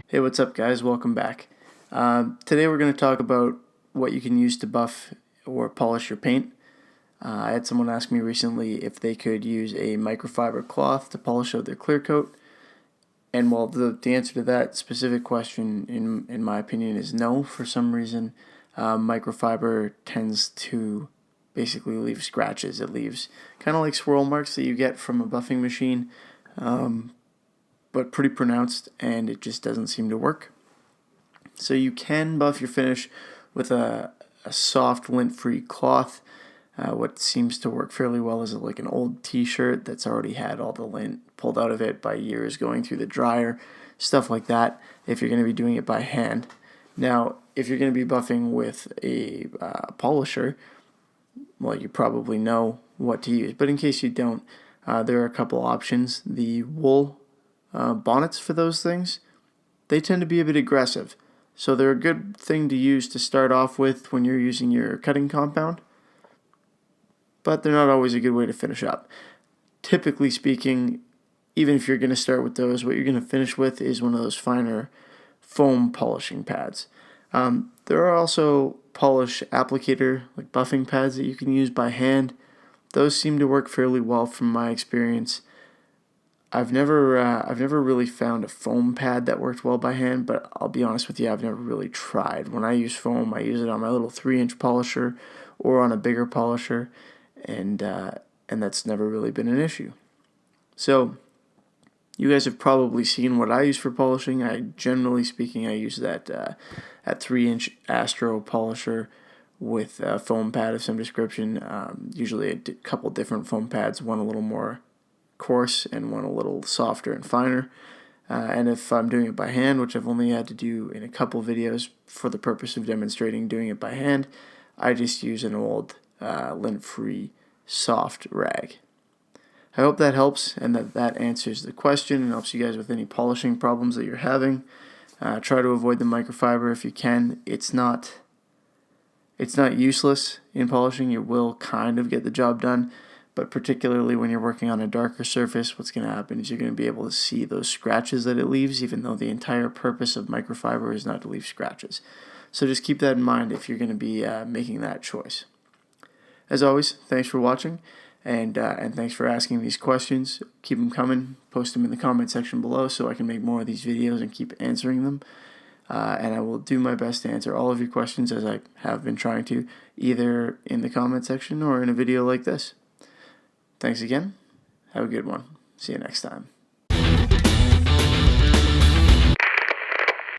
Hey, what's up, guys? Welcome back. Today we're going to talk about what you can use to buff or polish your paint. I had someone ask me recently if they could use a microfiber cloth to polish out their clear coat. And while the answer to that specific question, in my opinion, is no, for some reason, microfiber tends to basically leave scratches. It leaves kind of like swirl marks that you get from a buffing machine, but pretty pronounced, and it just doesn't seem to work. So you can buff your finish with a soft lint-free cloth. What seems to work fairly well is like an old t-shirt that's already had all the lint pulled out of it by years going through the dryer, stuff like that, if you're going to be doing it by hand. Now, if you're going to be buffing with a polisher, well, you probably know what to use. But in case you don't, there are a couple options. The wool bonnets for those things, they tend to be a bit aggressive. So they're a good thing to use to start off with when you're using your cutting compound, but they're not always a good way to finish up. Typically speaking, even if you're going to start with those, what you're going to finish with is one of those finer foam polishing pads. There are also polish applicator, like buffing pads that you can use by hand. Those seem to work fairly well from my experience. I've never really found a foam pad that worked well by hand, but I'll be honest with you, I've never really tried. When I use foam, I use it on my little 3-inch polisher or on a bigger polisher, and that's never really been an issue. So you guys have probably seen what I use for polishing. Generally speaking, I use that 3-inch Astro polisher with a foam pad of some description. Usually a couple different foam pads, one a little more coarse and one a little softer and finer. And if I'm doing it by hand, which I've only had to do in a couple videos for the purpose of demonstrating doing it by hand, I just use an old lint-free soft rag. I hope that helps and that answers the question and helps you guys with any polishing problems that you're having. Try to avoid the microfiber if you can. It's not useless in polishing. It will kind of get the job done. But particularly when you're working on a darker surface, what's going to happen is you're going to be able to see those scratches that it leaves, even though the entire purpose of microfiber is not to leave scratches. So just keep that in mind if you're going to be making that choice. As always, thanks for watching, and thanks for asking these questions. Keep them coming. Post them in the comment section below so I can make more of these videos and keep answering them. And I will do my best to answer all of your questions as I have been trying to, either in the comment section or in a video like this. Thanks again. Have a good one. See you next time.